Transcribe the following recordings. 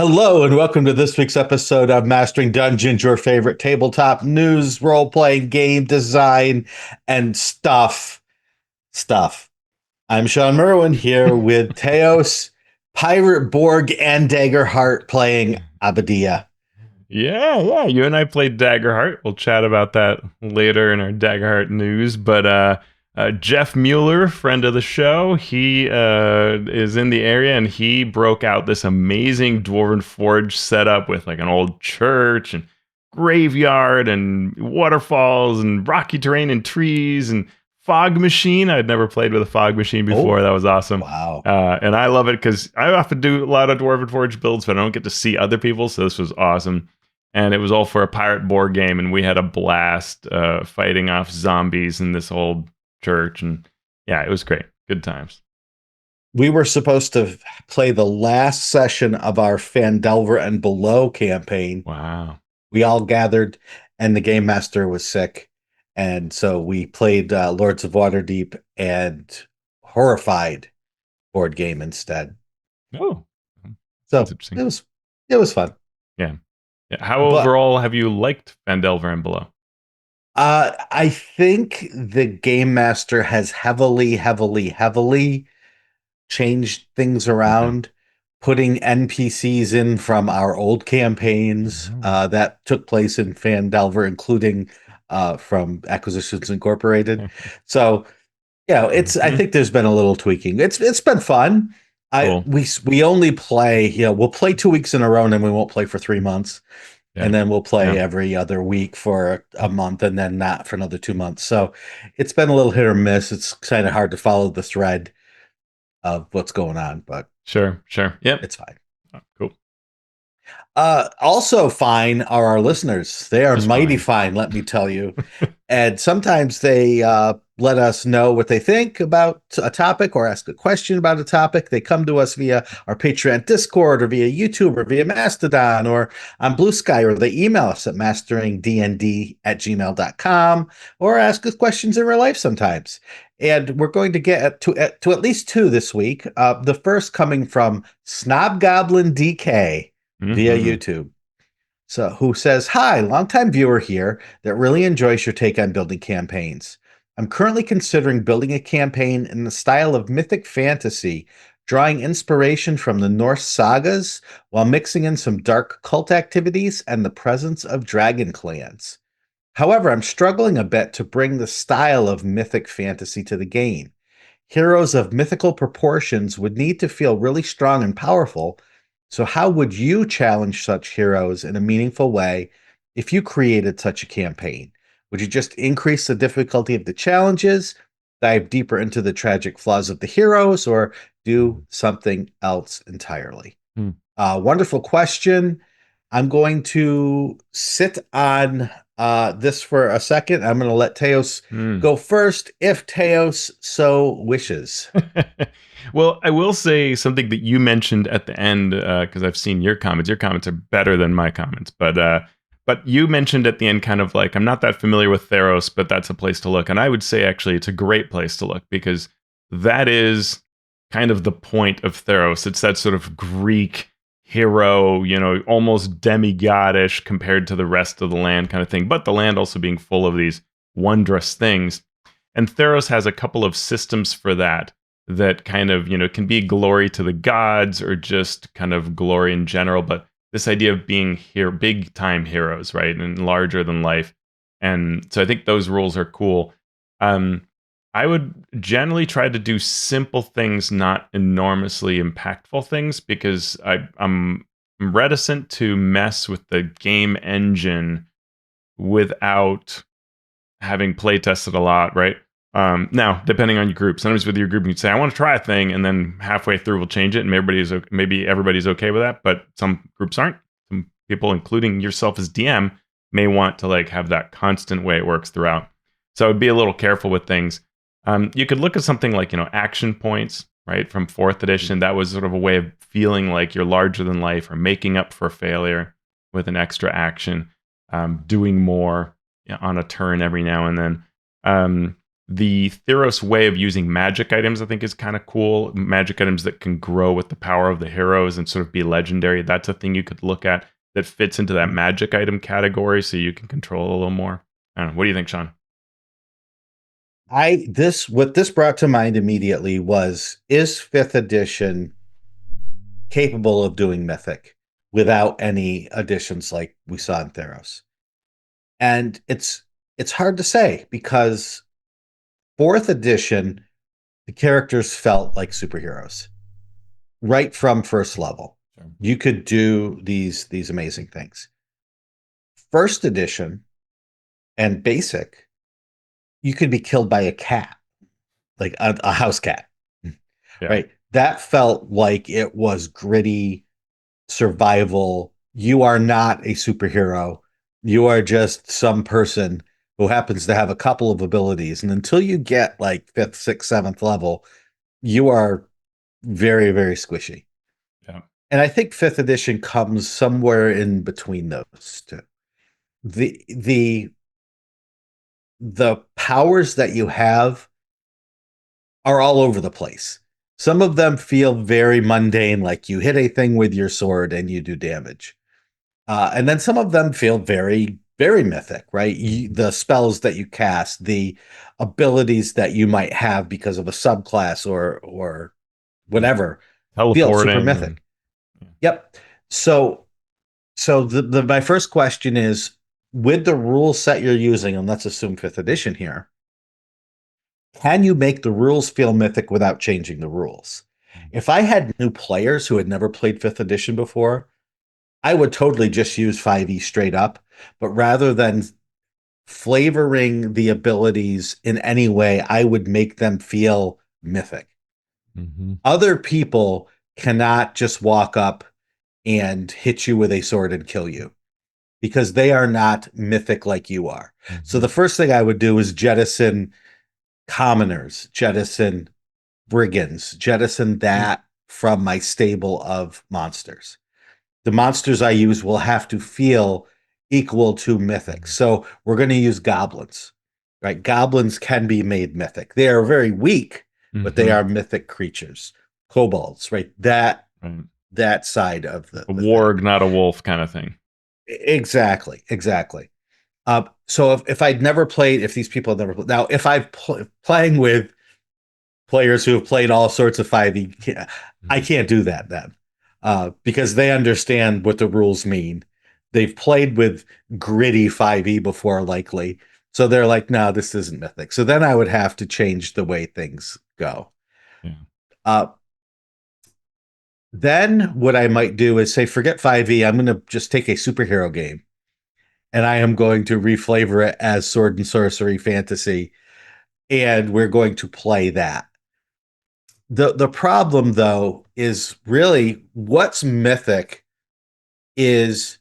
Hello and welcome to this week's episode of Mastering Dungeons, your favorite tabletop news, role-playing game design, and stuff. I'm Shawn Merwin here with Teos, Pirate Borg, and Daggerheart playing Abadia. Yeah. You and I played Daggerheart. We'll chat about that later in our Daggerheart news. But Jeff Mueller, friend of the show, he is in the area and he broke out this amazing Dwarven Forge setup with like an old church and graveyard and waterfalls and rocky terrain and trees and fog machine. I'd never played with a fog machine before. Oh, That was awesome. wow. And I love it because I often do a lot of Dwarven Forge builds, but I don't get to see other people. So this was awesome. And it was all for a pirate board game, and we had a blast fighting off zombies in this old church. And yeah, it was great. Good times. We were supposed to play the last session of our Phandelver and Below campaign. Wow. We all gathered, and the game master was sick. And so we played Lords of Waterdeep and Horrified board game instead. Oh, So that's interesting. it was fun. Yeah. How But overall have you liked Phandelver and Below? I think the game master has heavily changed things Okay. around, putting NPCs in from our old campaigns that took place in Phandelver, including from Acquisitions Incorporated. So, I Mhm. think there's been a little tweaking. It's been fun. I Cool. we only play, we'll play 2 weeks in a row and then we won't play for 3 months. Yeah. And then we'll play Yeah. every other week for a month and then not for another 2 months. So it's been a little hit or miss. It's kind of hard to follow the thread of what's going on, but Sure. Yep. it's fine. Oh, cool. Also fine are our listeners. They are Just mighty fine. fine, let me tell you. And sometimes they let us know what they think about a topic or ask a question about a topic. They come to us via our Patreon Discord or via YouTube or via Mastodon or on Bluesky, or they email us at masteringdnd@gmail.com or ask us questions in real life sometimes. And we're going to get to at least two this week. The first coming from Snob Goblin DK via Hmm. YouTube. So, who says, "Hi, longtime viewer here that really enjoys your take on building campaigns. I'm currently considering building a campaign in the style of mythic fantasy, drawing inspiration from the Norse sagas while mixing in some dark cult activities and the presence of dragon clans. However, I'm struggling a bit to bring the style of mythic fantasy to the game. Heroes of mythical proportions would need to feel really strong and powerful. So, how would you challenge such heroes in a meaningful way if you created such a campaign? Would you just increase the difficulty of the challenges, dive deeper into the tragic flaws of the heroes, or do something else entirely?" Wonderful question. I'm going to sit on this for a second. I'm going to let Teos Mm. go first if Teos so wishes. Well, I will say something that you mentioned at the end because I've seen your comments. Your comments are better than my comments, but you mentioned at the end kind of like I'm not that familiar with Theros, but that's a place to look. And I would say actually it's a great place to look because that is kind of the point of Theros. It's that sort of Greek hero, almost demigodish compared to the rest of the land kind of thing, but the land also being full of these wondrous things. And Theros has a couple of systems for that kind of, can be glory to the gods or just kind of glory in general. But this idea of being here, big time heroes, right? And larger than life. And so I think those rules are cool. I would generally try to do simple things, not enormously impactful things, because I'm reticent to mess with the game engine without having play tested a lot, right? Now, depending on your group, sometimes with your group, you'd say, "I want to try a thing," and then halfway through, we'll change it, and maybe everybody's okay with that. But some groups aren't. Some people, including yourself as DM, may want to like have that constant way it works throughout. So I'd be a little careful with things. You could look at something like action points, right, from fourth edition. That was sort of a way of feeling like you're larger than life or making up for failure with an extra action, doing more on a turn every now and then. The Theros way of using magic items, I think, is kind of cool. Magic items that can grow with the power of the heroes and sort of be legendary. That's a thing you could look at that fits into that magic item category, so you can control a little more. I don't know. What do you think, Shawn? What this brought to mind immediately was, is fifth edition capable of doing Mythic without any additions like we saw in Theros? And it's hard to say because fourth edition, the characters felt like superheroes right from first level. Sure. You could do these amazing things. First edition and basic, you could be killed by a cat, like a house cat, Yeah. right? That felt like it was gritty survival. You are not a superhero. You are just some person who happens to have a couple of abilities. And until you get like fifth, sixth, seventh level, you are very, very squishy. Yeah. And I think fifth edition comes somewhere in between those two. The the powers that you have are all over the place. Some of them feel very mundane, like you hit a thing with your sword and you do damage. And then some of them feel very, very mythic, right? The spells that you cast, the abilities that you might have because of a subclass or whatever, feel super Teleporting. mythic. Yep. So the my first question is, with the rule set you're using, and let's assume fifth edition here, can you make the rules feel mythic without changing the rules? If I had new players who had never played fifth edition before, I would totally just use 5e straight up, but rather than flavoring the abilities in any way, I would make them feel mythic. Mm-hmm. Other people cannot just walk up and hit you with a sword and kill you because they are not mythic like you are. Mm-hmm. So the first thing I would do is jettison commoners, jettison brigands, jettison that from my stable of monsters. The monsters I use will have to feel equal to mythic. So we're going to use goblins, right? Goblins can be made mythic. They are very weak, but they are mythic creatures. Kobolds, right? That side of a the warg, thing. not a wolf kind of thing. Exactly. So if I'd never played, if these people have never played, now if I'm playing with players who have played all sorts of 5e, I can't do that then. Because they understand what the rules mean. They've played with gritty 5e before, likely. So they're like, no, this isn't mythic. So then I would have to change the way things go. Yeah. Then what I might do is say, forget 5e. I'm going to just take a superhero game. And I am going to reflavor it as sword and sorcery fantasy. And we're going to play that. The problem, though, is really what's mythic is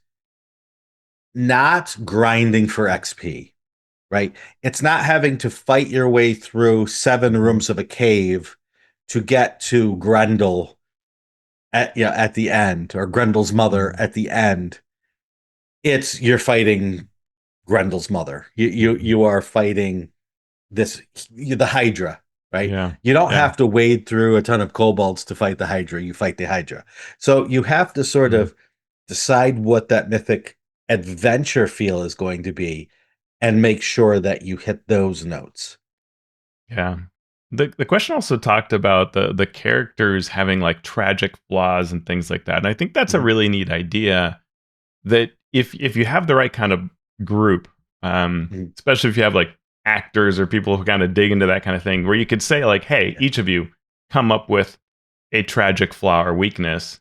not grinding for XP, right? It's not having to fight your way through 7 rooms of a cave to get to Grendel at the end, or Grendel's mother at the end. It's you're fighting Grendel's mother. You are fighting the Hydra, right? Yeah. You don't have to wade through a ton of kobolds to fight the Hydra. You fight the Hydra. So you have to sort of decide what that mythic adventure feel is going to be and make sure that you hit those notes. Yeah. The question also talked about the characters having like tragic flaws and things like that. And I think that's a really neat idea, that if you have the right kind of group, especially if you have like actors or people who kind of dig into that kind of thing, where you could say like, hey, each of you come up with a tragic flaw or weakness,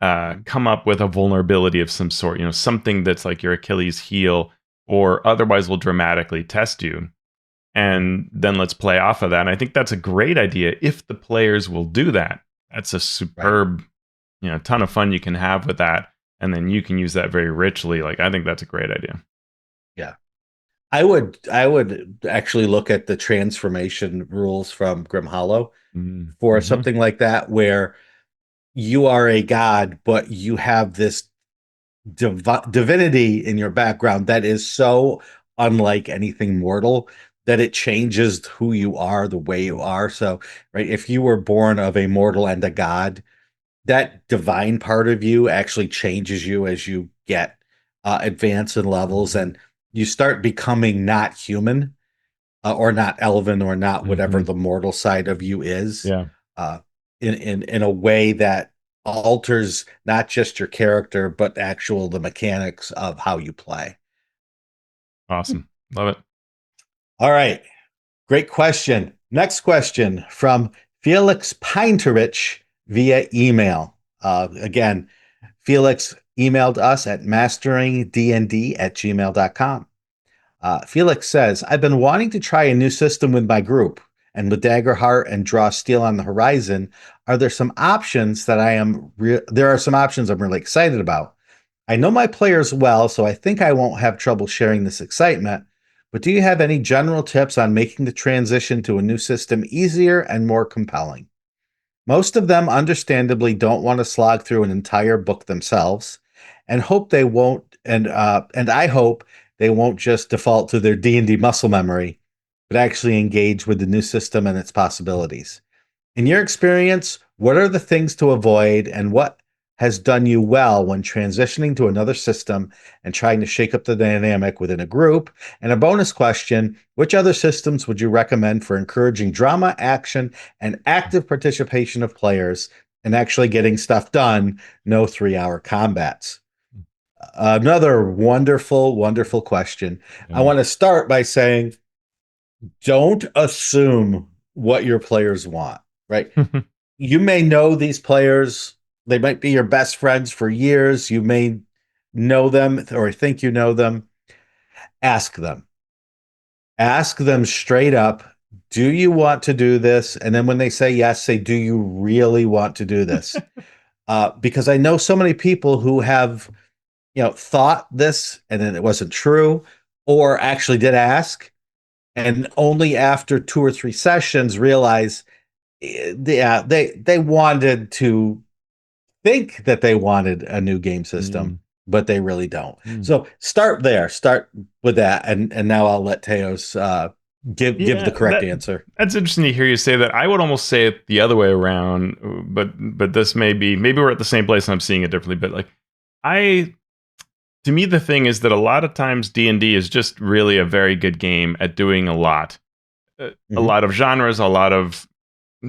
come up with a vulnerability of some sort, something that's like your Achilles heel or otherwise will dramatically test you. And then let's play off of that. And I think that's a great idea if the players will do that. That's a superb, ton of fun you can have with that. And then you can use that very richly. Like, I think that's a great idea. Yeah. I would actually look at the transformation rules from Grim Hollow for something like that, where you are a god, but you have this divinity in your background that is so unlike anything mortal that it changes who you are, the way you are. So, right, if you were born of a mortal and a god, that divine part of you actually changes you as you get advance in levels, and you start becoming not human, or not elven, or not whatever Hmm. the mortal side of you is, Yeah. uh, in a way that alters not just your character but the mechanics of how you play. Awesome. Love it. All right, great question. Next question from Felix Pinterich via email. Again, Felix emailed us at masteringdnd@gmail.com. Felix says, I've been wanting to try a new system with my group, and with Daggerheart and Draw Steel on the horizon, there are some options I'm really excited about. I know my players well, so I think I won't have trouble sharing this excitement. But do you have any general tips on making the transition to a new system easier and more compelling? Most of them understandably don't want to slog through an entire book themselves, and hope they won't and I hope they won't just default to their D&D muscle memory, but actually engage with the new system and its possibilities. In your experience, what are the things to avoid, and what has done you well when transitioning to another system and trying to shake up the dynamic within a group? And a bonus question, which other systems would you recommend for encouraging drama, action, and active participation of players and actually getting stuff done? No 3-hour combats. Another wonderful, wonderful question. I Yeah. want to start by saying, don't assume what your players want, right? You may know these players. They might be your best friends for years. You may know them or think you know them. Ask them. Ask them straight up, do you want to do this? And then when they say yes, say, do you really want to do this? Because I know so many people who have, thought this and then it wasn't true, or actually did ask, and only after 2 or 3 sessions realize, yeah, they wanted to think that they wanted a new game system, Mm. but they really don't. Mm. So start there. Start with that, and now I'll let Teos give the Yeah, correct answer. that's interesting to hear you say that. I would almost say it the other way around, but this maybe we're at the same place and I'm seeing it differently. But like, I to me the thing is that a lot of times D&D is just really a very good game at doing a Mhm. lot of genres, a lot of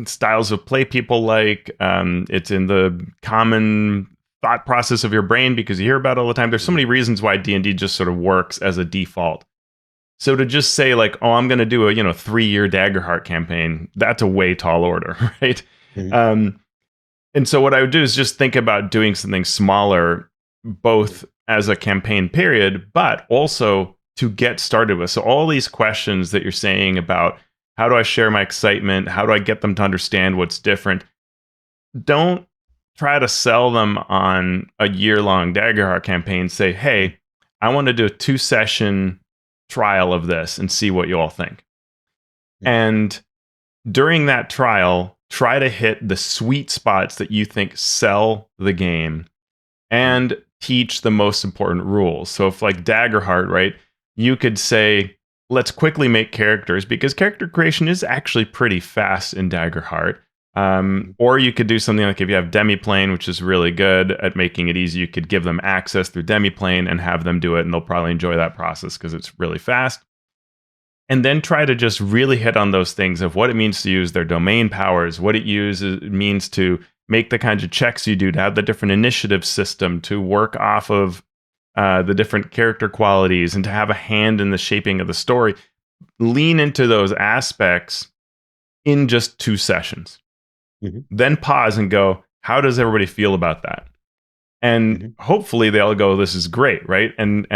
styles of play people like. It's in the common thought process of your brain because you hear about it all the time. There's so many reasons why D&D just sort of works as a default. So to just say like, oh, I'm going to do a 3-year Daggerheart campaign, that's a way tall order, right? Mhm. Um, and so what I would do is just think about doing something smaller, both as a campaign period, but also to get started with. So all these questions that you're saying about how do I share my excitement, how do I get them to understand what's different, don't try to sell them on a year-long Daggerheart campaign. Say, hey, I want to do a 2-session trial of this and see what you all think. Mhm. And during that trial, try to hit the sweet spots that you think sell the game and teach the most important rules. So if like Daggerheart, right, you could say, let's quickly make characters because character creation is actually pretty fast in Daggerheart. Or you could do something like if you have Demiplane, which is really good at making it easy, you could give them access through Demiplane and have them do it, and they'll probably enjoy that process because it's really fast. And then try to just really hit on those things of what it means to use their domain powers, what it means to make the kinds of checks you do, to have the different initiative system, to work off of the different character qualities, and to have a hand in the shaping of the story. Lean into those aspects in just 2 sessions. Mhm. Then pause and go, how does everybody feel about that? And Mhm. hopefully they'll go, this is great, right? And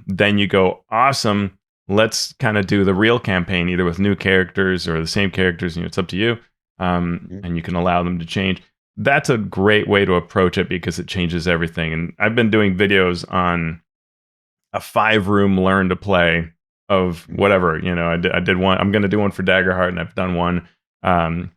then you go, awesome. Let's kind of do the real campaign, either with new characters or the same characters. It's up to you, Mhm. and you can allow them to change. That's a great way to approach it because it changes everything. And I've been doing videos on a 5-room learn to play of Mhm. whatever. I did one. I'm going to do one for Daggerheart, and I've done one um,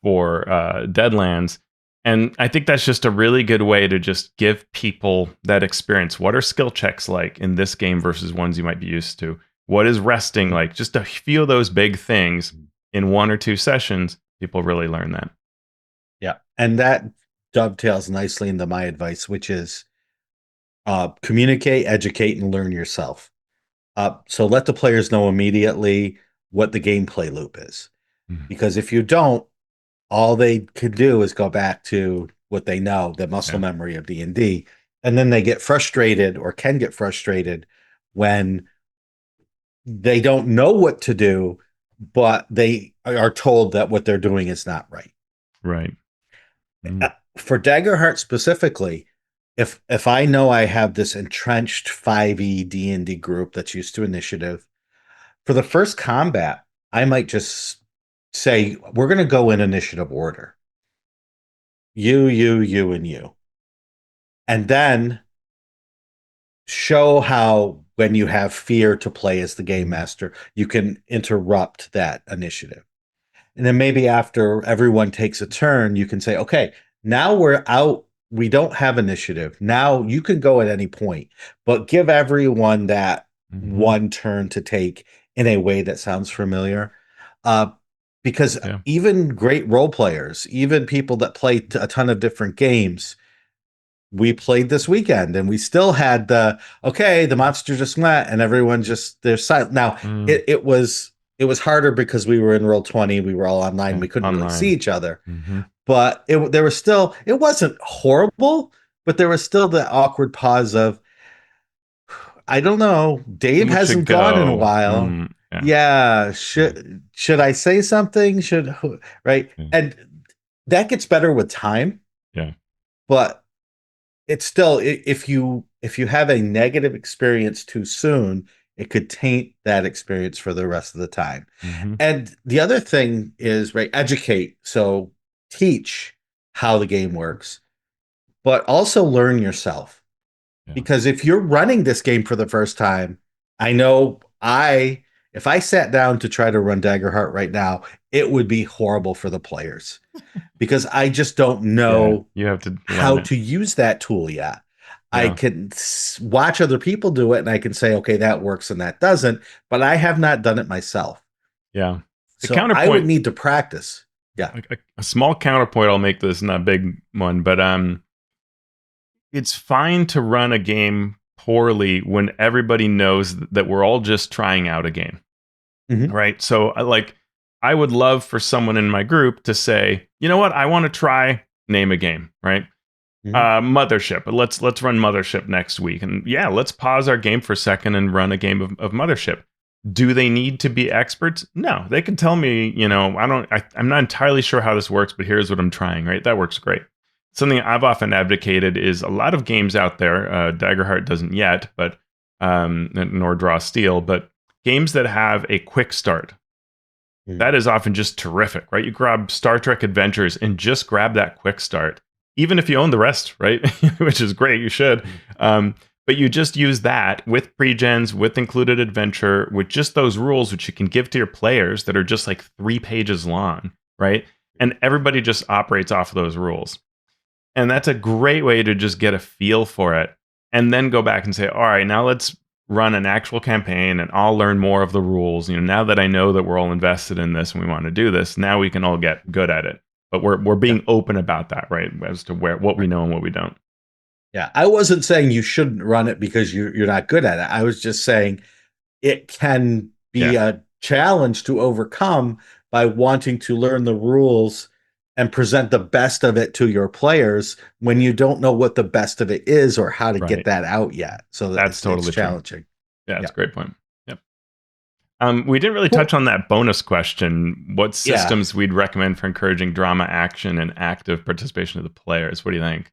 for Deadlands. And I think that's just a really good way to just give people that experience. What are skill checks like in this game versus ones you might be used to? What is resting like? Just to feel those big things in 1 or 2 sessions, people really learn that. Yeah. And that dovetails nicely into my advice, which is communicate, educate, and learn yourself. So let the players know immediately what the gameplay loop is. Mhm. Because if you don't, all they could do is go back to what they know, the muscle Yeah. memory of D&D, and then they get frustrated or can get frustrated when they don't know what to do, but they are told that what they're doing is not right. Right. Mm. For Daggerheart specifically, if I know I have this entrenched 5e D&D group that's used to initiative, for the first combat, I might just say we're going to go in initiative order. You, and you. And then show how when you have fear to play as the game master, you can interrupt that initiative. And then maybe after everyone takes a turn, you can say, okay, now we're out. We don't have initiative. Now you can go at any point, but give everyone that Mhm. one turn to take in a way that sounds familiar. Uh, because Yeah. even great role players, even people that play a ton of different games, we played this weekend and we still had the monster just went and everyone just they're silent. Now Mm. it was harder because we were in Roll20, we were all online, Yeah. we couldn't really see Online. each other, Hmm. but there was still, it wasn't horrible, but there was still the awkward pause of, I don't know, Dave Who should hasn't gone in a go? while. Mm. Yeah. Yeah, Yeah. should I say something? Right? Yeah. And that gets better with time, Yeah. but it's still, if you have a negative experience too soon, it could taint that experience for the rest of the time. Hmm. And the other thing is, right, educate. So teach how the game works, but also learn yourself. Yeah. Because if you're running this game for the first time, I know if I sat down to try to run Daggerheart right now, it would be horrible for the players because I just don't Yeah. know You have to learn how it. to use that tool yet. I Yeah. can watch other people do it and I can say, okay, that works and that doesn't, but I have not done it myself. Yeah. The So I would counterpoint, need to practice. Yeah. a small counterpoint I'll make, this not a big one, but it's fine to run a game poorly when everybody knows that we're all just trying out a game. Mhm. Right? So I would love for someone in my group to say, "You know what? I want to try name a game," right? Mhm. Mothership. Let's run Mothership next week. And yeah, let's pause our game for a second and run a game of Mothership. Do they need to be experts? No, they can tell me, I'm not entirely sure how this works, but here's what I'm trying, right? That works great. Something I've often advocated is a lot of games out there, Daggerheart doesn't yet, but nor Draw Steel, but games that have a quick start. Mhm. That is often just terrific, right? You grab Star Trek Adventures and just grab that quick start, even if you own the rest, right? Which is great, you should. But you just use that with pre-gens, with included adventure, with just those rules, which you can give to your players that are just like 3 pages long, right? And everybody just operates off of those rules. And that's a great way to just get a feel for it and then go back and say, all right, now let's run an actual campaign and I'll learn more of the rules. Now that I know that we're all invested in this and we want to do this, now we can all get good at it. But we're Yeah. being open about that, right? As to what we Right. know and what we don't. Yeah. I wasn't saying you shouldn't run it because you're not good at it. I was just saying it can be Yeah, a challenge to overcome by wanting to learn the rules and present the best of it to your players when you don't know what the best of it is or how to get right. that out yet. So that That's it's totally true. challenging. Yeah, Yeah. that's a great point. Yep. We didn't really touch Cool. on that bonus question. What Yeah. systems we'd recommend for encouraging drama, action, and active participation of the players? What do you think?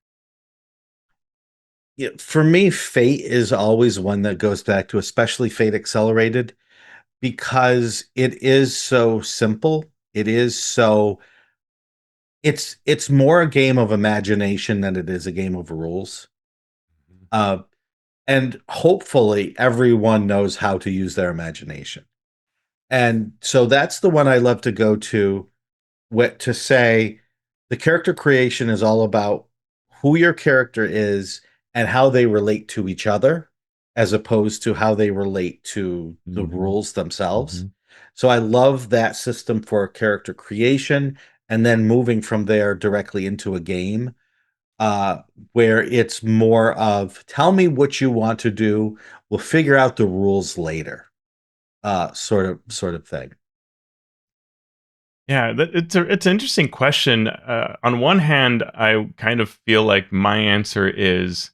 Yeah, for me, Fate is always one that goes back to, especially Fate Accelerated, because it is so simple. It's more a game of imagination than it is a game of rules. Uh, and hopefully everyone knows how to use their imagination. And so that's the one I love to go to, to say the character creation is all about who your character is and how they relate to each other. as opposed to how they relate to the Hmm. rules themselves. Hmm. So I love that system for character creation and then moving from there directly into a game uh, where it's more of tell me what you want to do. We'll figure out the rules later, sort of thing. Yeah, it's an interesting question. On one hand, I kind of feel like my answer is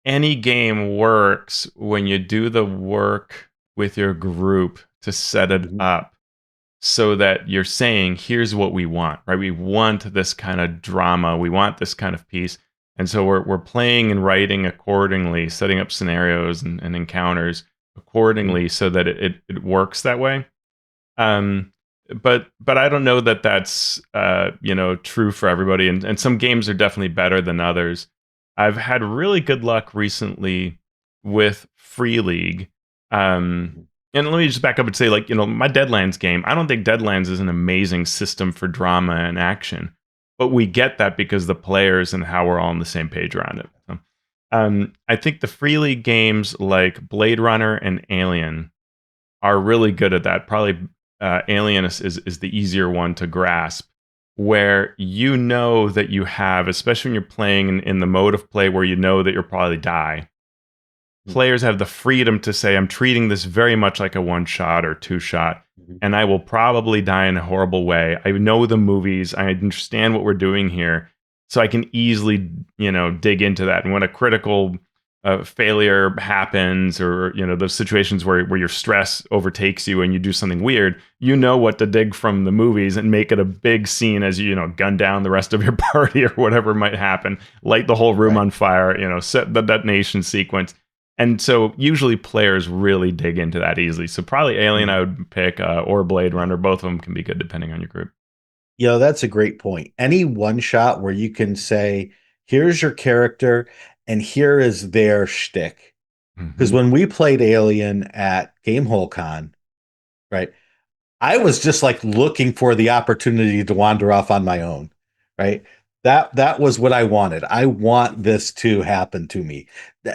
any game works when you do the work with your group to set it Mhm. up so that you're saying, here's what we want, right? We want this kind of drama, we want this kind of piece. And so we're playing and writing accordingly, setting up scenarios and encounters Mhm. accordingly so that it works that way. Um, but I don't know that that's true for everybody, and some games are definitely better than others. I've had really good luck recently with Free League. Um, Mhm. and let me just back up and say, like, my Deadlands game, I don't think Deadlands is an amazing system for drama and action, but we get that because the players and how we're all on the same page around it. So, I think the Free League games like Blade Runner and Alien are really good at that. Probably Alien is the easier one to grasp, where you know that you have, especially when you're playing in the mode of play where you know that you'll probably die. Mhm. Players have the freedom to say, I'm treating this very much like a one shot or two shot, Mhm. and I will probably die in a horrible way. I know the movies, I understand what we're doing here, so I can easily, dig into that. And when a critical failure happens, or those situations where your stress overtakes you and you do something weird, you know what to dig from the movies and make it a big scene as you gun down the rest of your party or whatever might happen, light the whole room Right. on fire, set the detonation sequence. And so usually players really dig into that easily. So probably Alien Mhm. I would pick, or Blade Yeah. Runner. Both of them can be good depending on your group. That's a great point. Any one shot where you can say, here's your character and here is their shtick. Because Hmm. when we played Alien at Gamehole Con, right, I was just like looking for the opportunity to wander off on my own, right? That was what I wanted. I want this to happen to me.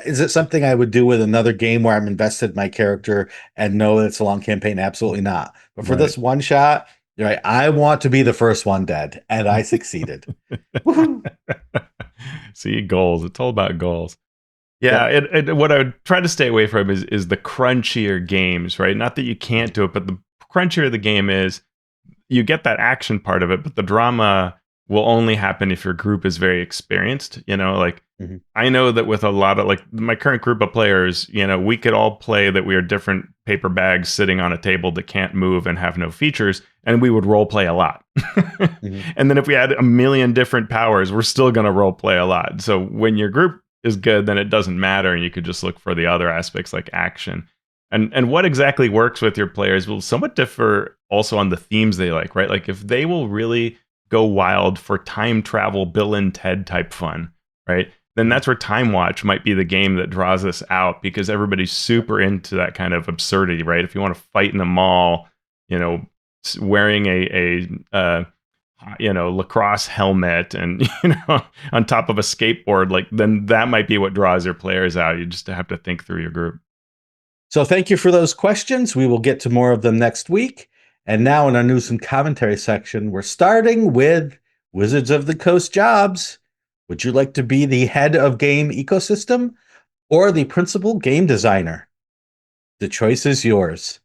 Is it something I would do with another game where I'm invested in my character and know it's a long campaign? Absolutely not. But for Right. this one shot, right, I want to be the first one dead, and I succeeded. Woohoo! See, goals. It's all about goals. Yeah, Yep. what I would try to stay away from is the crunchier games, right? Not that you can't Mhm. do it, but the crunchier the game is, you get that action part of it, but the drama will only happen if your group is very experienced. Like, Mhm. I know that with a lot of, like, my current group of players, we could all play that we are different paper bags sitting on a table that can't move and have no features, and we would role play a lot. Mhm. And then if we had a million different powers, we're still going to role play a lot. So when your group is good, then it doesn't matter, and you could just look for the other aspects like action. And what exactly works with your players will somewhat differ also on the themes they like, right? Like if they will really go wild for time travel, Bill and Ted type fun, right? Then Mhm. that's where Time Watch might be the game that draws us out, because everybody's super into that kind of absurdity, right? If you want to fight in a mall, you know, wearing a lacrosse helmet and on top of a skateboard, like, then that might be what draws your players out. You just have to think through your group. So thank you for those questions. We will get to more of them next week. And now in our news and commentary section, we're starting with Wizards of the Coast jobs. Would you like to be the head of game ecosystem or the principal game designer? The choice is yours.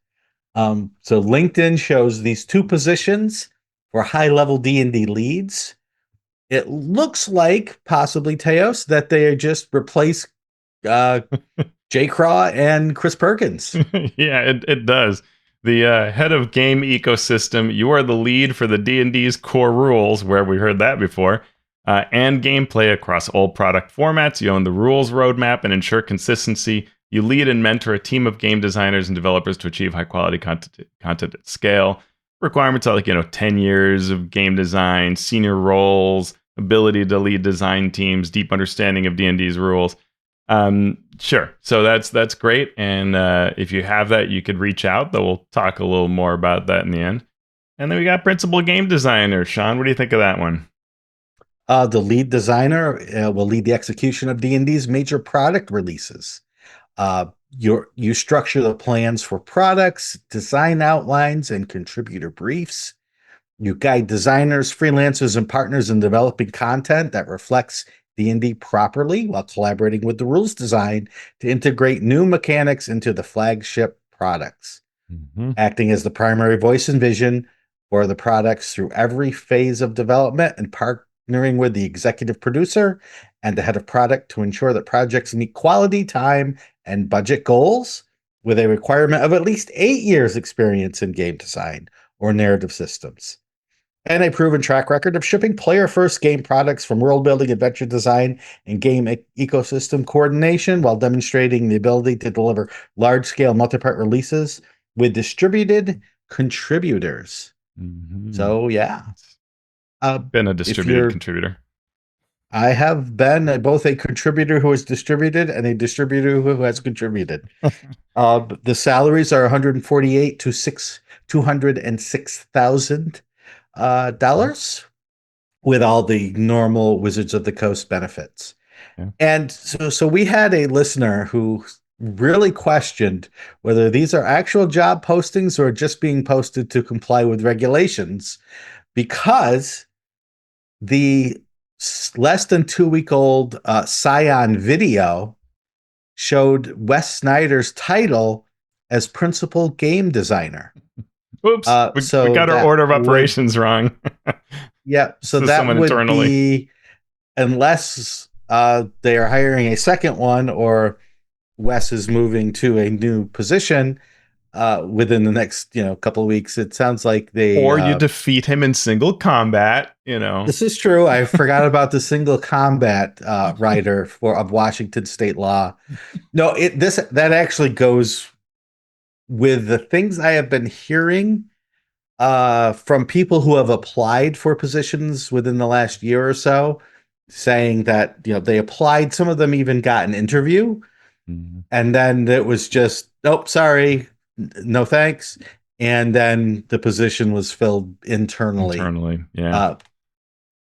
So LinkedIn shows these two positions for high-level D&D leads. It looks like possibly Teos that they just replace uh, J. Craw and Chris Perkins. Yeah, it does. The head of game ecosystem, you are the lead for the D&D's core rules, where we heard that before, and gameplay across all product formats. You own the rules roadmap and ensure consistency. You lead and mentor a team of game designers and developers to achieve high quality content at scale. Requirements are like, 10 years of game design, senior roles, ability to lead design teams, deep understanding of D&D's rules. Sure. So that's great. And if you have that, you could reach out. Though we'll talk a little more about that in the end. And then we got principal game designer. Shawn, what do you think of that one? The lead designer will lead the execution of D&D's major product releases. You structure the plans for products, design outlines, and contributor briefs. You guide designers, freelancers, and partners in developing content that reflects D&D properly while collaborating with the rules design to integrate new mechanics into the flagship products. Mm-hmm. Acting as the primary voice and vision for the products through every phase of development and partnering with the executive producer and the head of product to ensure that projects meet quality, time, and budget goals with a requirement of at least 8 years experience in game design or narrative systems. And a proven track record of shipping player-first game products from world-building, adventure design, and game ecosystem coordination while demonstrating the ability to deliver large-scale multi-part releases with distributed contributors. Mm-hmm. So, yeah. Been a distributed contributor. I have been both a contributor who has distributed and a distributor who has contributed. The salaries are $148 to $206,000 dollars with all the normal Wizards of the Coast benefits. Yeah. And so we had a listener who really questioned whether these are actual job postings or just being posted to comply with regulations, because the less than 2-week-old Scion video showed Wes Snyder's title as principal game designer. Oops, we got our order of operations wrong. Yeah, so that would internally be, unless they are hiring a second one or Wes is moving to a new position within the next couple of weeks. It sounds like or you defeat him in single combat. This is true. I forgot about the single combat writer of Washington State law. No, that actually goes with the things I have been hearing from people who have applied for positions within the last year or so, saying that they applied. Some of them even got an interview, and then it was just, nope, sorry, no thanks, and then the position was filled internally.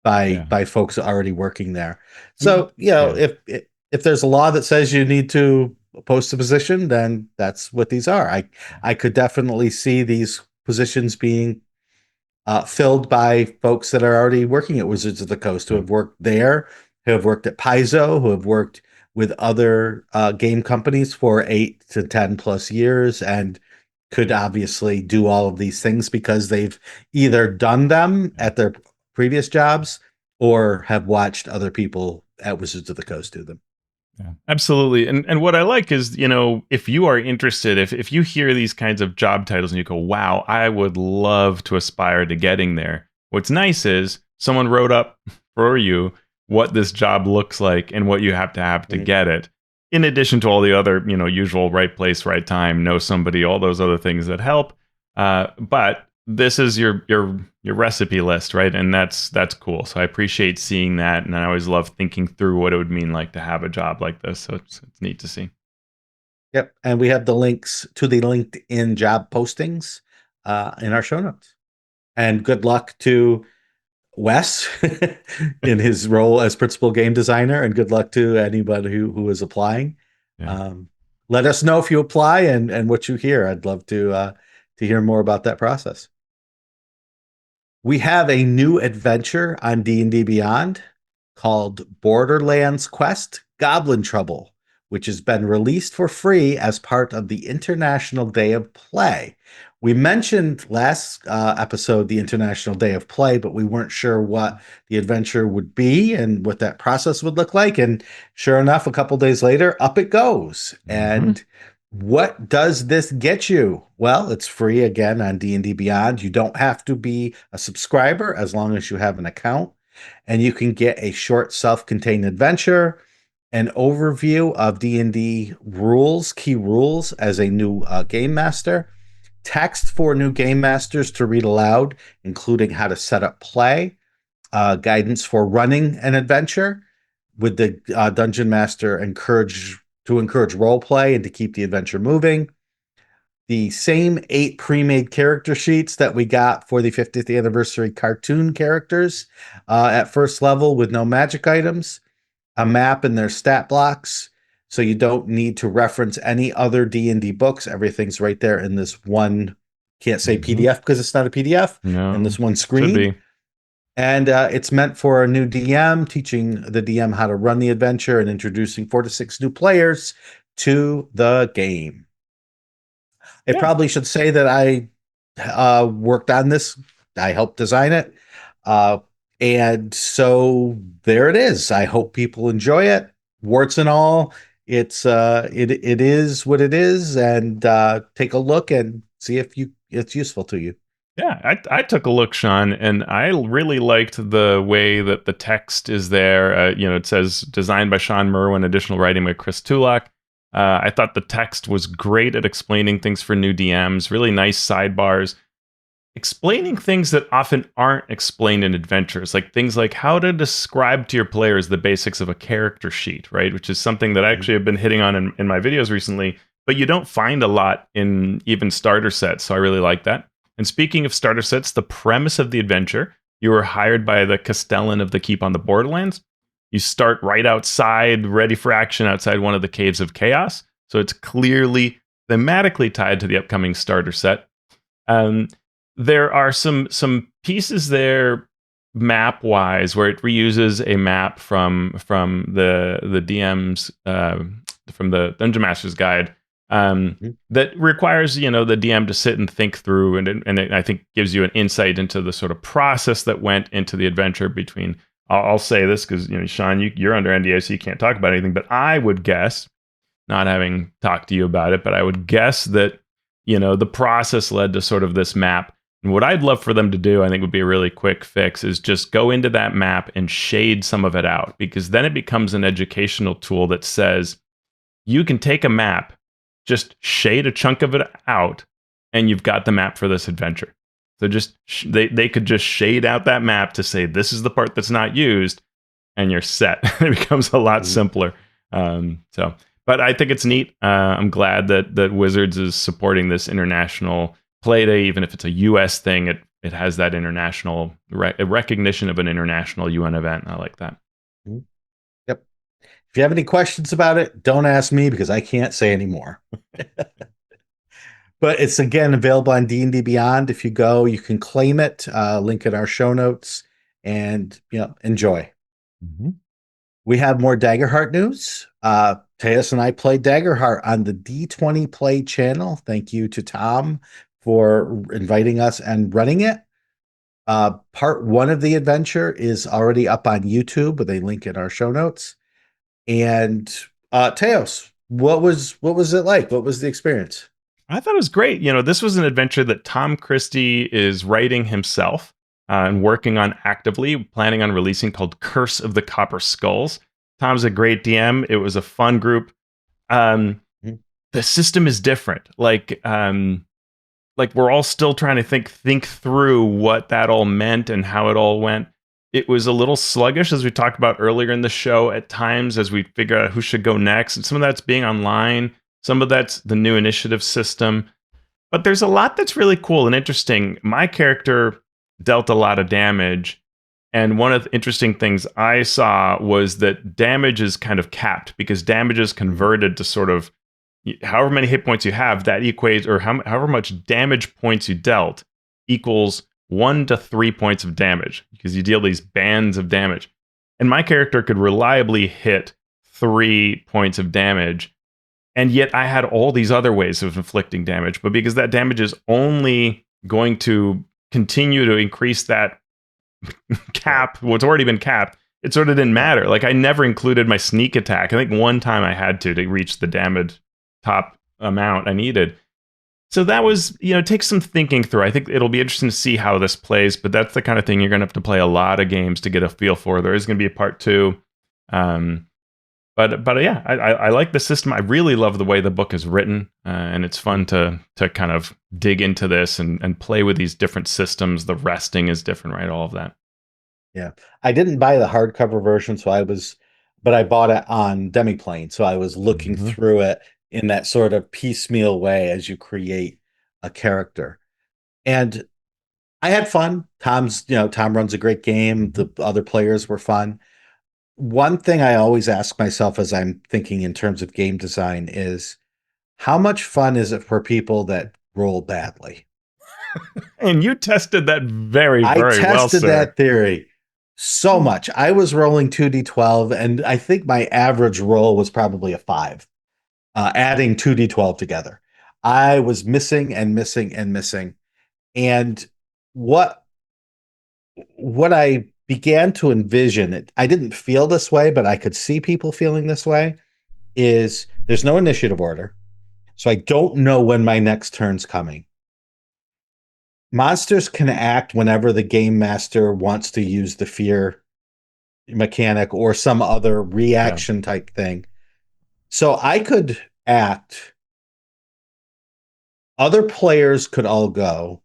By folks already working there. So if there's a law that says you need to post a position, then that's what these are. I could definitely see these positions being filled by folks that are already working at Wizards of the Coast, who have worked there, who have worked at Paizo, who have worked with other game companies for 8 to 10 plus years, and could obviously do all of these things because they've either done them at their previous jobs or have watched other people at Wizards of the Coast do them. Yeah, absolutely. And what I like is, if you are interested, if you hear these kinds of job titles and you go, wow, I would love to aspire to getting there. What's nice is someone wrote up for you what this job looks like and what you have to get it. In addition to all the other, usual right place, right time, know somebody, all those other things that help. But this is your recipe list, right? And that's cool. So I appreciate seeing that, and I always love thinking through what it would mean like to have a job like this. So it's neat to see. Yep, and we have the links to the LinkedIn job postings in our show notes. And good luck to Wes in his role as principal game designer, and good luck to anybody who is applying. Yeah. Let us know if you apply and what you hear. I'd love to hear more about that process. We have a new adventure on D&D Beyond called Borderlands Quest Goblin Trouble, which has been released for free as part of the International Day of Play. We mentioned last episode the International Day of Play, but we weren't sure what the adventure would be and what that process would look like. And sure enough, a couple days later, up it goes. Mm-hmm. And what does this get you? Well, it's free again on D&D Beyond. You don't have to be a subscriber as long as you have an account. And you can get a short self-contained adventure, an overview of D&D rules, key rules as a new game master, text for new game masters to read aloud, including how to set up play, guidance for running an adventure with the dungeon master encourage role play and to keep the adventure moving. The same 8 pre-made character sheets that we got for the 50th anniversary cartoon characters at first level with no magic items, a map and their stat blocks, so you don't need to reference any other D&D books. Everything's right there in this one, can't say Mm-hmm. PDF because it's not a PDF, in No, this one should screen. be. And it's meant for a new DM, teaching the DM how to run the adventure and introducing 4 to 6 new players to the game. I Yeah. probably should say that I worked on this. I helped design it. Uh, and so there it is. I hope people enjoy it. Warts and all. It is what it is, and take a look and see if it's useful to you. Yeah, I took a look, Shawn, and I really liked the way that the text is there. It says designed by Shawn Merwin, additional writing by Chris Tulloch. I thought the text was great at explaining things for new DMs, really nice sidebars, explaining things that often aren't explained in adventures, like things like how to describe to your players the basics of a character sheet, right? Which is something that I actually have been hitting on in my videos recently, but you don't find a lot in even starter sets. So I really like that. And speaking of starter sets, the premise of the adventure, you were hired by the Castellan of the Keep on the Borderlands. You start right outside, ready for action outside one of the Caves of Chaos. So it's clearly thematically tied to the upcoming starter set. Um, there are some pieces there map wise where it reuses a map from the DM's from the Dungeon Master's Guide that requires the DM to sit and think through, and it, I think gives you an insight into the sort of process that went into the adventure between. I'll say this because Shawn, you're under NDA, so you can't talk about anything. But I would guess, not having talked to you about it, but I would guess that the process led to sort of this map. And what I'd love for them to do, I think would be a really quick fix, is just go into that map and shade some of it out, because then it becomes an educational tool that says you can take a map, just shade a chunk of it out, and you've got the map for this adventure. So just they could just shade out that map to say this is the part that's not used, and you're set. It becomes a lot simpler. But I think it's neat. I'm glad that Wizards is supporting this international play day, even if it's a U.S. thing. It has that international recognition of an international UN event. I like that. Yep. If you have any questions about it, don't ask me because I can't say anymore. But it's again available on D&D Beyond. If you go, you can claim it. Link in our show notes, and enjoy. Mm-hmm. We have more Daggerheart news. Teos and I played Daggerheart on the D20 Play channel. Thank you to Tom for inviting us and running it. Part 1 of the adventure is already up on YouTube with a link in our show notes. And Teos, what was it like? What was the experience? I thought it was great. This was an adventure that Tom Christie is writing himself and working on actively, planning on releasing, called Curse of the Copper Skulls. Tom's a great DM. It was a fun group. The system is different. Like we're all still trying to think through what that all meant and how it all went. It was a little sluggish, as we talked about earlier in the show, at times, as we figure out who should go next. And some of that's being online. Some of that's the new initiative system. But there's a lot that's really cool and interesting. My character dealt a lot of damage. And one of the interesting things I saw was that damage is kind of capped, because damage is converted to sort of however many hit points you have, that equates, or however much damage points you dealt equals 1 to 3 points of damage, because you deal these bands of damage. And my character could reliably hit 3 points of damage. And yet I had all these other ways of inflicting damage. But because that damage is only going to continue to increase that cap, what's already been capped, it sort of didn't matter. Like, I never included my sneak attack. I think one time I had to reach the damage top amount I needed. So that was, takes some thinking through. I think it'll be interesting to see how this plays, but that's the kind of thing you're going to have to play a lot of games to get a feel for. There is going to be a part 2. But yeah, I like the system. I really love the way the book is written, and it's fun to kind of dig into this and play with these different systems. The resting is different, right? All of that. Yeah, I didn't buy the hardcover version, but I bought it on Demiplane, so I was looking through it in that sort of piecemeal way as you create a character. And I had fun. Tom runs a great game. The other players were fun. one thing I always ask myself as I'm thinking in terms of game design is how much fun is it for people that roll badly? And you tested that very, I very well, tested sir. that theory so much. I was rolling 2d12, and I think my average roll was probably a 5, adding 2d12 together. I was missing and missing and missing. And what what I began to envision, I didn't feel this way, but I could see people feeling this way, is there's no initiative order. So I don't know when my next turn's coming. Monsters can act whenever the game master wants to use the fear mechanic or some other Yeah. reaction type thing. So I could act, other players could all go,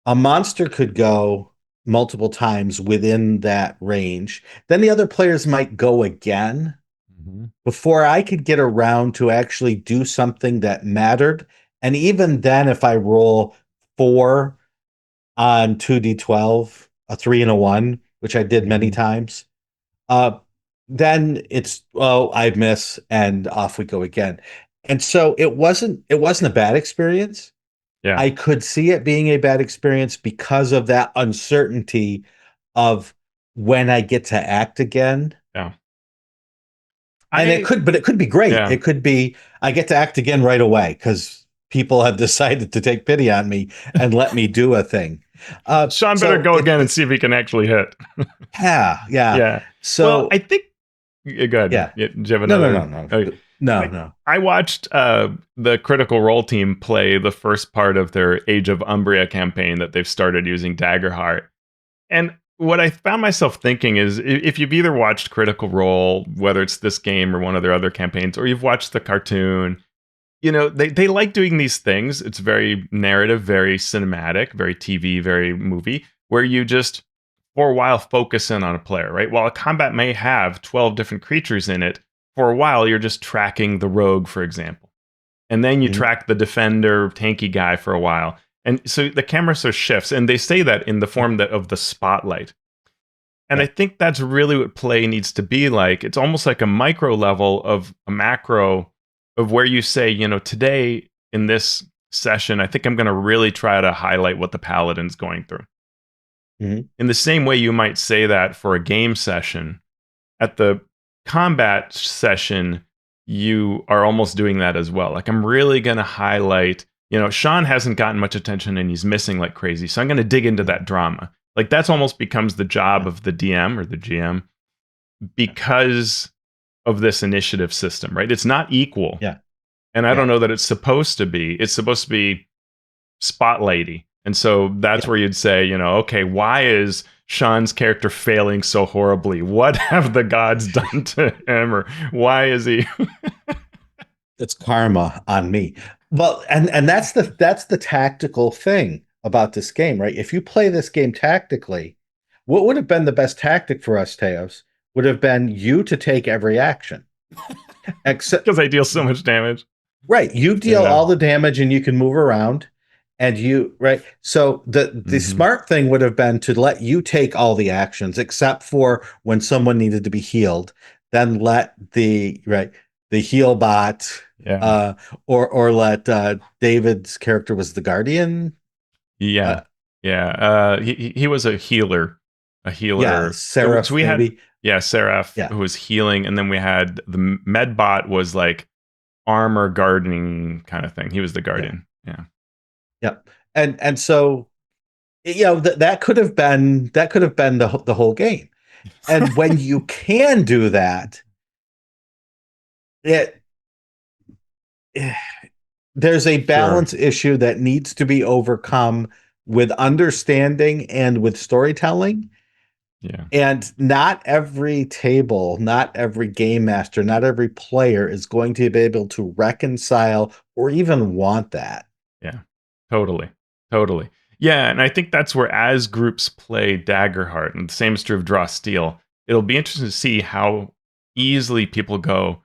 a monster could go multiple times within that range. Then the other players might go again Mhm. before I could get around to actually do something that mattered. And even then, if I roll 4 on 2d12, a 3 and a 1, which I did many Mhm. times, uh, then it's, oh, I miss, and off we go again. And so it wasn't a bad experience. Yeah. I could see it being a bad experience because of that uncertainty of when I get to act again. Yeah. And I but it could be great. yeah. It could be I get to act again right away because people have decided to take pity on me and let me do a thing. Shawn better So go it, again and see if he can actually hit. yeah, yeah. Yeah. Well, So I think yeah, go ahead. yeah, Yeah, do you have no, no, another? no, no, Oh, no, I no. I watched the Critical Role team play the first part of their Age of Umbria campaign that they've started using Daggerheart. And what I found myself thinking is if you've either watched Critical Role, whether it's this game or one of their other campaigns, or you've watched the cartoon, they like doing these things. It's very narrative, very cinematic, very TV, very movie, where you just for a while focus in on a player, right? While a combat may have 12 different creatures in it, for a while you're just tracking the rogue, for example. And then you Mhm. track the defender, tanky guy for a while. And so the camera sort of shifts, and they say that in the form of the spotlight. And I Yeah. think that's really what play needs to be like. It's almost like a micro level of a macro of where you say, today in this session, I think I'm going to really try to highlight what the paladin's going through. Mhm. In the same way you might say that for a game session, at the combat session, you are almost doing that as well. Like, I'm really going to highlight, Shawn hasn't gotten much attention and he's missing like crazy. So I'm going to dig into Mhm. that drama. Like, that's almost becomes the job Yeah. of the DM or the GM Yeah. because of this initiative system, right? It's not equal. Yeah. And I Yeah. don't know that it's supposed to be. It's supposed to be spotlighty. And so that's Yeah. where you'd say, okay, why is Shawn's character failing so horribly? What have the gods done to him? Or why is he? It's karma on me. Well, and that's the tactical thing about this game, right? If you play this game tactically, what would have been the best tactic for us, Teos, would have been you to take every action. Except Because I deal so much damage. right, you deal Yeah. all the damage and you can move around and you right. So the Hmm. smart thing would have been to let you take all the actions except for when someone needed to be healed, then let the heal bot Yeah. uh or let David's character was the guardian. Yeah. Uh Yeah. He was a healer. A yeah, healer. So Seraph we had, maybe. yeah, Seraph Yeah. who was healing. And then we had the Medbot was like armor gardening kind of thing. He was the Yeah. guardian. Yeah. Yeah. And so that could have been the whole game. And when you can do that, it there's a Sure. balance issue that needs to be overcome with understanding and with storytelling. Yeah. And not every table, not every game master, not every player is going to be able to reconcile or even want that. Yeah. Totally. Totally. Yeah. And I think that's where, as groups play Daggerheart, and the same is true of Draw Steel, it'll be interesting to see how easily people go,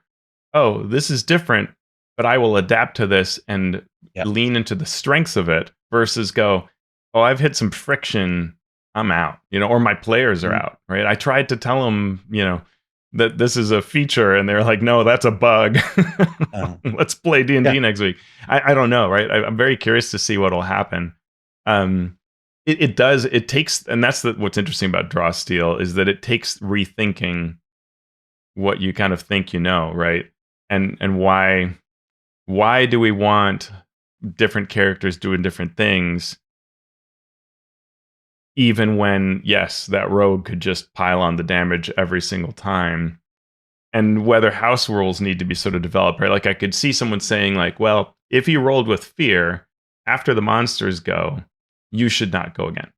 oh, this is different, but I will adapt to this and Yeah. lean into the strengths of it versus go, oh, I've hit some friction. I'm out, or my players are Mhm. out, right? I tried to tell them, that this is a feature, and they're like, no, that's a bug. Uh, Let's play D&D yeah, next week. I don't know, right? I'm very curious to see what'll happen. Um, it does. It takes, and that's what's interesting about Draw Steel is that it takes rethinking what you kind of think you know, right? And why do we want different characters doing different things, even when, yes, that rogue could just pile on the damage every single time? And whether house rules need to be sort of developed, right? Like I could see someone saying, like, well, if you rolled with fear after the monsters go, you should not go again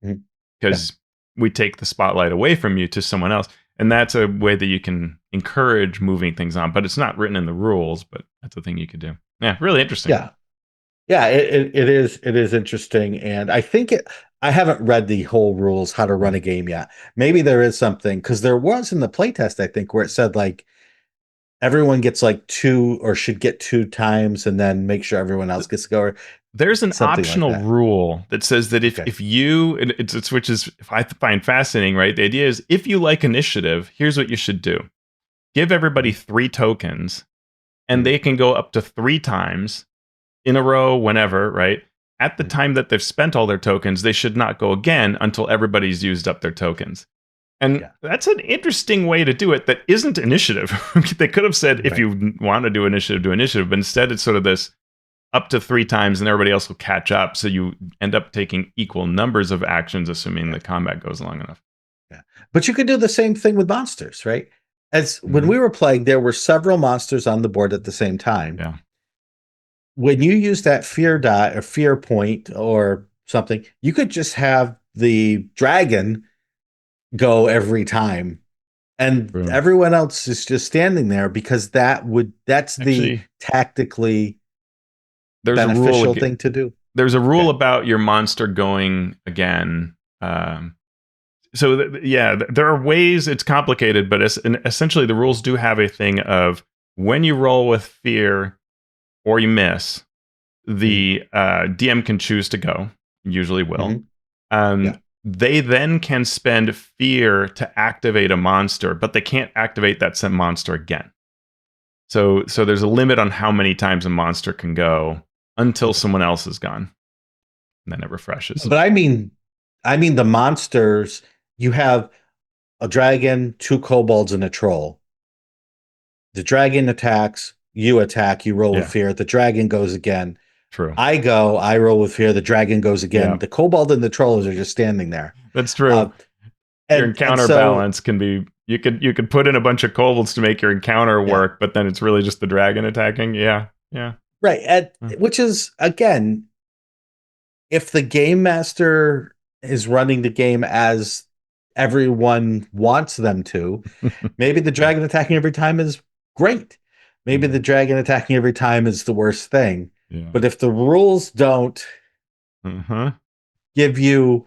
mhm, yeah, because we take the spotlight away from you to someone else. And that's a way that you can encourage moving things on, but it's not written in the rules, but that's a thing you could do. Yeah, really interesting. yeah. Yeah, it is interesting, and I think I haven't read the whole rules how to run a game yet. Maybe there is something because there was in the playtest, I think, where it said like everyone gets like two or should get two times, and then make sure everyone else gets to go, or There's an something like optional that. rule that says that Okay. if you, and it's which is if I find fascinating, right? The idea is if you like initiative, here's what you should do: give everybody Mhm, 3 tokens, and mhm, they can go up to 3 times in a row, whenever, right? At the mhm. time that they've spent all their tokens, they should not go again until everybody's used up their tokens. And Yeah, that's an interesting way to do it that isn't initiative. They could have said, if right. you want to do initiative, but instead it's sort of this up to 3 times and everybody else will catch up. So you end up taking equal numbers of actions, assuming the Right. combat goes long enough. Yeah. But you could do the same thing with monsters, right? As when Hmm. we were playing, there were several monsters on the board at the same time. Yeah. When you use that fear dot or fear point or something, you could just have the dragon go every time and True. everyone else is just standing there because that's the Actually, tactically there's a rule. beneficial thing to do. There's a rule Okay. about your monster going again. So yeah, there are ways. It's complicated, but essentially the rules do have a thing of when you roll with fear or you miss, Hmm. the DM can choose to go. Usually will. Hmm. Yeah. They then can spend fear to activate a monster, but they can't activate that same monster again. So there's a limit on how many times a monster can go until Okay. someone else is gone, and then it refreshes. But I mean the monsters, you have a dragon, two kobolds, and a troll. The dragon attacks, you attack, you roll with Yeah, fear. The dragon goes again. true. I roll with fear. The dragon goes again. Yeah, The kobold and the trolls are just standing there. that's true. Uh, Your and encounter so balance can be you could put in a bunch of kobolds to make your encounter yeah, work, but then it's really just the dragon attacking. Yeah, yeah. right. Which is again, if the game master is running the game as everyone wants them to, maybe the dragon attacking every time is great. Maybe Yeah, the dragon attacking every time is the worst thing. yeah. But if the rules don't Uh-huh. give you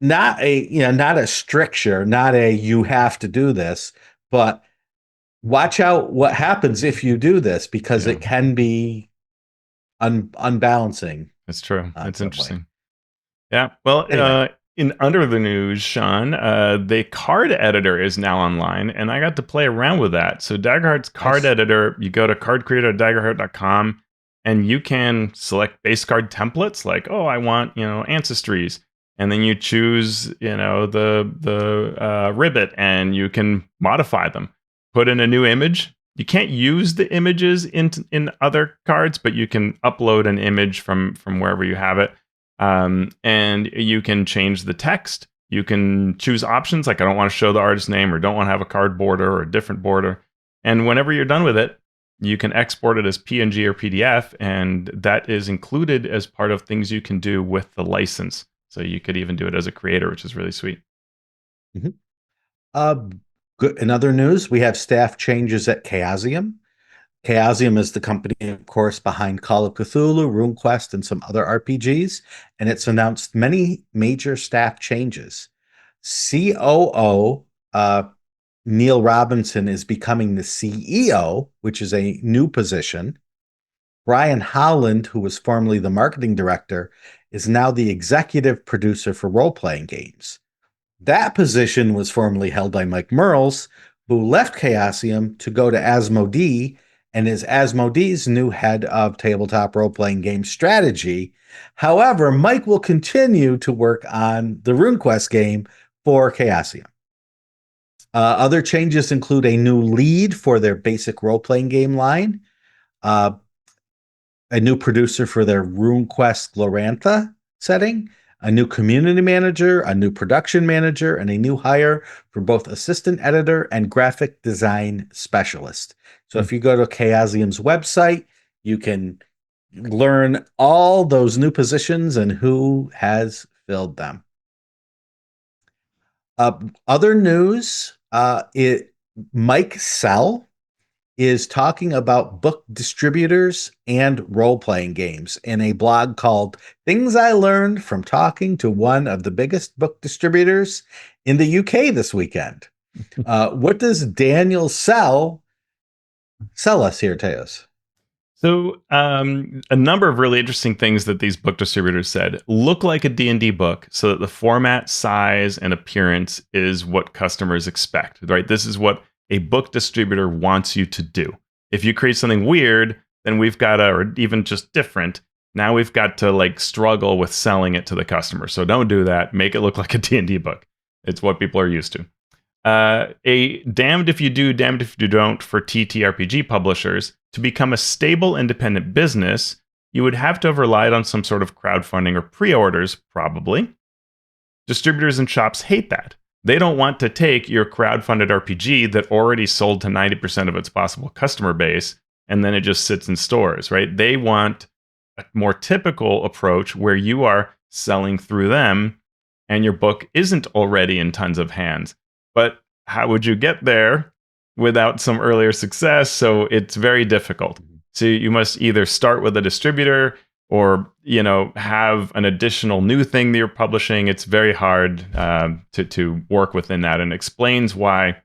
not a not a stricture, not a you have to do this, but watch out what happens if you do this because Yeah, it can be unbalancing that's true. in That's some way. interesting. Yeah. Well, Anyway, in under the news, Shawn, the card editor is now online, and I got to play around with that. So Daggerheart's card nice. editor, you go to cardcreator.daggerheart.com, and you can select base card templates like, oh, I want ancestries, and then you choose the ribbit, and you can modify them, put in a new image. You can't use the images in other cards, but you can upload an image from wherever you have it, and you can change the text. You can choose options like I don't want to show the artist name or don't want to have a card border or a different border. And whenever you're done with it, you can export it as PNG or PDF, and that is included as part of things you can do with the license. So you could even do it as a creator, which is really sweet. Mhm. Uh, Good. In other news, we have staff changes at Chaosium. Chaosium is the company, of course, behind Call of Cthulhu, RuneQuest, and some other RPGs, and it's announced many major staff changes. COO Neil Robinson is becoming the CEO, which is a new position. Brian Holland, who was formerly the marketing director, is now the executive producer for role playing games. That position was formerly held by Mike Merles, who left Chaosium to go to Asmodee and is Asmodee's new head of tabletop role playing game strategy. However, Mike will continue to work on the RuneQuest game for Chaosium. Other changes include a new lead for their basic role playing game line, uh, a new producer for their RuneQuest Glorantha setting, a new community manager, a new production manager, and a new hire for both assistant editor and graphic design specialist. So if you go to Chaosium's website, you can learn all those new positions and who has filled them. Other news, Mike Sell is talking about book distributors and role-playing games in a blog called Things I Learned from Talking to One of the Biggest Book Distributors in the UK this weekend. What does Daniel sell us here, Teos? So a number of really interesting things that these book distributors said look like a D&D book so that the format, size, and appearance is what customers expect, right? This is what a book distributor wants you to do. If you create something weird, then we've got to, or even just different, now we've got to like struggle with selling it to the customer. So don't do that. Make it look like a D&D book. It's what people are used to. A damned if you do, damned if you don't for TTRPG publishers. To become a stable, independent business, you would have to have relied on some sort of crowdfunding or pre-orders, probably. Distributors and shops hate that. They don't want to take your crowdfunded RPG that already sold to 90% of its possible customer base, and then it just sits in stores, right? They want a more typical approach where you are selling through them, and your book isn't already in tons of hands. But how would you get there without some earlier success? So it's very difficult. So you must either start with a distributor or, have an additional new thing that you're publishing. It's very hard to work within that, and explains why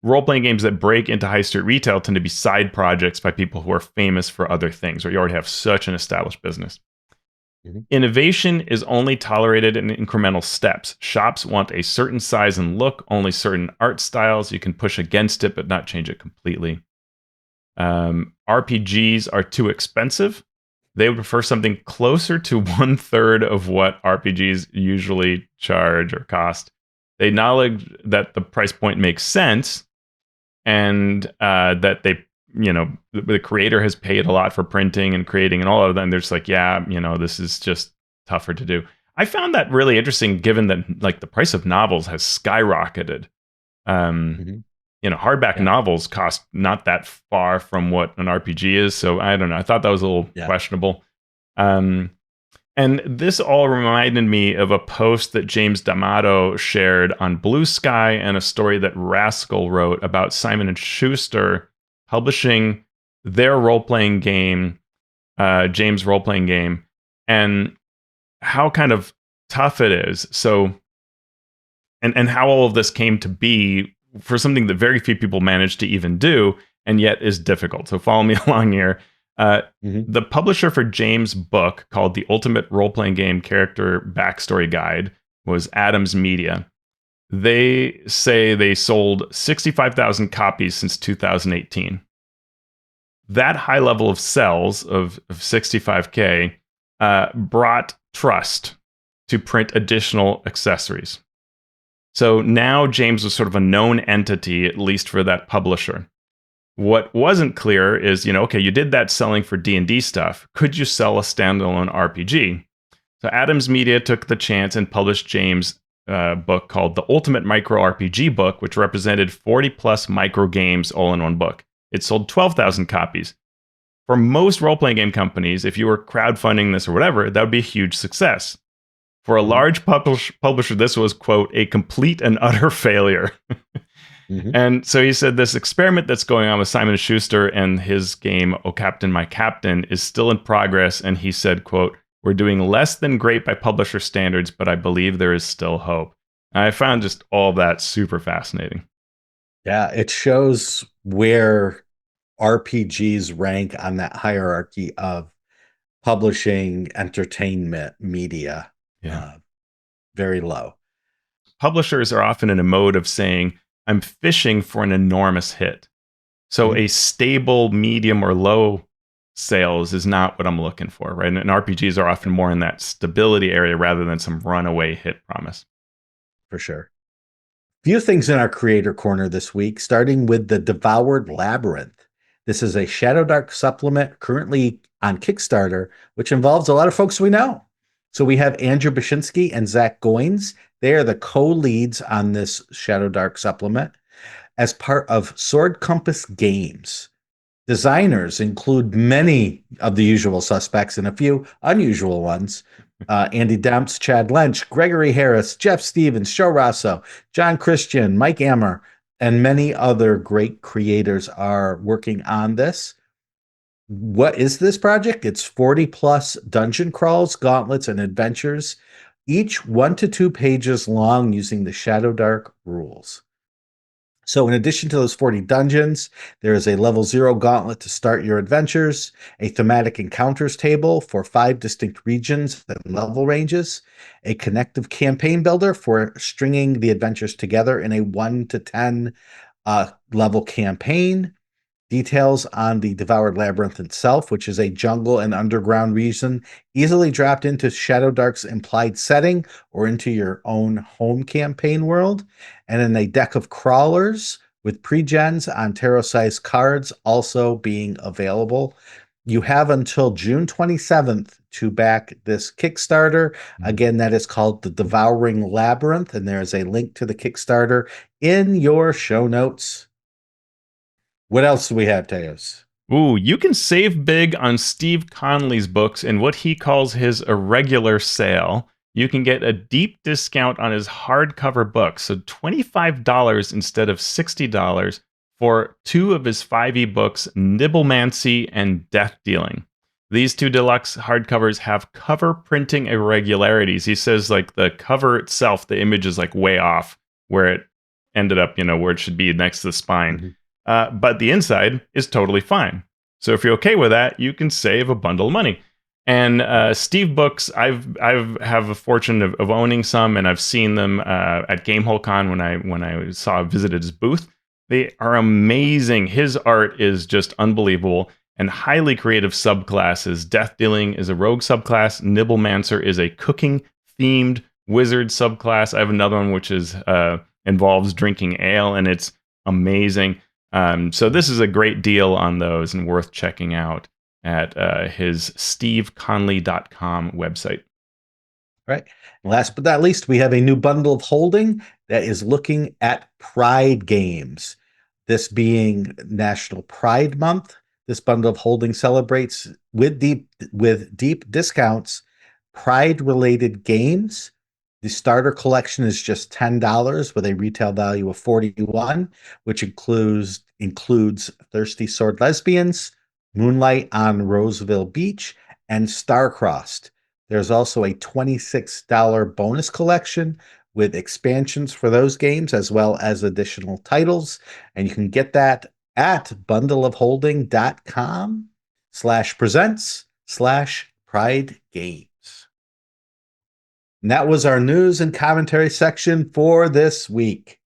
role-playing games that break into high street retail tend to be side projects by people who are famous for other things, or you already have such an established business. Innovation is only tolerated in incremental steps. Shops want a certain size and look, only certain art styles. You can push against it, but not change it completely. RPGs are too expensive. They would prefer something closer to 1/3 of what RPGs usually charge or cost. They acknowledge that the price point makes sense, and that they, the creator has paid a lot for printing and creating and all of that. And they're just like, yeah, this is just tougher to do. I found that really interesting, given that like the price of novels has skyrocketed. Hardback novels cost not that far from what an RPG is. So I don't know. I thought that was a little questionable. And this all reminded me of a post that James D'Amato shared on Bluesky, and a story that Rascal wrote about Simon & Schuster publishing their role-playing game, James' role-playing game, and how kind of tough it is. So, and how all of this came to be for something that very few people manage to even do, and yet is difficult. So follow me along here. The publisher for James' book, called The Ultimate Role-Playing Game Character Backstory Guide, was Adams Media. They say they sold 65,000 copies since 2018. That high level of sales of 65K brought trust to print additional accessories. So now James was sort of a known entity, at least for that publisher. What wasn't clear is, okay, you did that selling for D&D stuff. Could you sell a standalone RPG? So Adams Media took the chance and published James' book called The Ultimate Micro RPG Book, which represented 40 plus micro games all in one book. It sold 12,000 copies. For most role-playing game companies, if you were crowdfunding this or whatever, that would be a huge success. For a large publisher, this was, quote, a complete and utter failure. And so he said this experiment that's going on with Simon & Schuster and his game, Oh Captain, My Captain, is still in progress. And he said, quote, we're doing less than great by publisher standards, but I believe there is still hope. And I found just all of that super fascinating. Yeah, it shows where RPGs rank on that hierarchy of publishing entertainment media. Very low. Publishers are often in a mode of saying, I'm fishing for an enormous hit. So Mhm. a stable, medium, or low sales is not what I'm looking for, right? And RPGs are often more in that stability area rather than some runaway hit promise. For sure. Few things in our creator corner this week, starting with the Devoured Labyrinth. This is a Shadow Dark supplement currently on Kickstarter, which involves a lot of folks we know. So we have Andrew Bashinsky and Zach Goins. They are the co-leads on this Shadow Dark supplement as part of Sword Compass Games. Designers include many of the usual suspects and a few unusual ones. Andy Demps, Chad Lynch, Gregory Harris, Jeff Stevens, Joe Rosso, John Christian, Mike Ammer, and many other great creators are working on this. What is this project? It's 40 plus dungeon crawls, gauntlets, and adventures, each 1 to 2 pages long using the Shadow Dark rules. So, in addition to those 40 dungeons, there is a level 0 gauntlet to start your adventures, a thematic encounters table for 5 distinct regions and level ranges, a connective campaign builder for stringing the adventures together in a 1 to 10 level campaign, details on the Devoured Labyrinth itself, which is a jungle and underground region easily dropped into Shadow Dark's implied setting or into your own home campaign world, and then a deck of crawlers with pre-gens on tarot-sized cards also being available. You have until June 27th to back this Kickstarter. Again, that is called the Devouring Labyrinth, and there is a link to the Kickstarter in your show notes. What else do we have, Teos? Ooh, you can save big on Steve Conley's books in what he calls his irregular sale. You can get a deep discount on his hardcover books, so $25 instead of $60 for 2 of his 5 ebooks, Nibblemancy and Death Dealing. These 2 deluxe hardcovers have cover printing irregularities. He says like the cover itself, the image is like way off where it ended up, where it should be next to the spine. Mm-hmm. But the inside is totally fine. So if you're okay with that, you can save a bundle of money. And Steve books, I've have a fortune of owning some, and I've seen them at GameholeCon when I visited his booth. They are amazing. His art is just unbelievable, and highly creative subclasses. Death Dealing is a rogue subclass. Nibblemancer is a cooking themed wizard subclass. I have another one which is involves drinking ale, and it's amazing. So this is a great deal on those and worth checking out at his steveconley.com website. Right. And last but not least, we have a new bundle of holding that is looking at Pride games. This being National Pride Month, this bundle of holding celebrates with deep discounts Pride-related games. The starter collection is just $10 with a retail value of $41, which includes Thirsty Sword Lesbians, Moonlight on Roseville Beach, and Starcrossed. There's also a $26 bonus collection with expansions for those games as well as additional titles. And you can get that at bundleofholding.com/presents/Pride Games. And that was our news and commentary section for this week.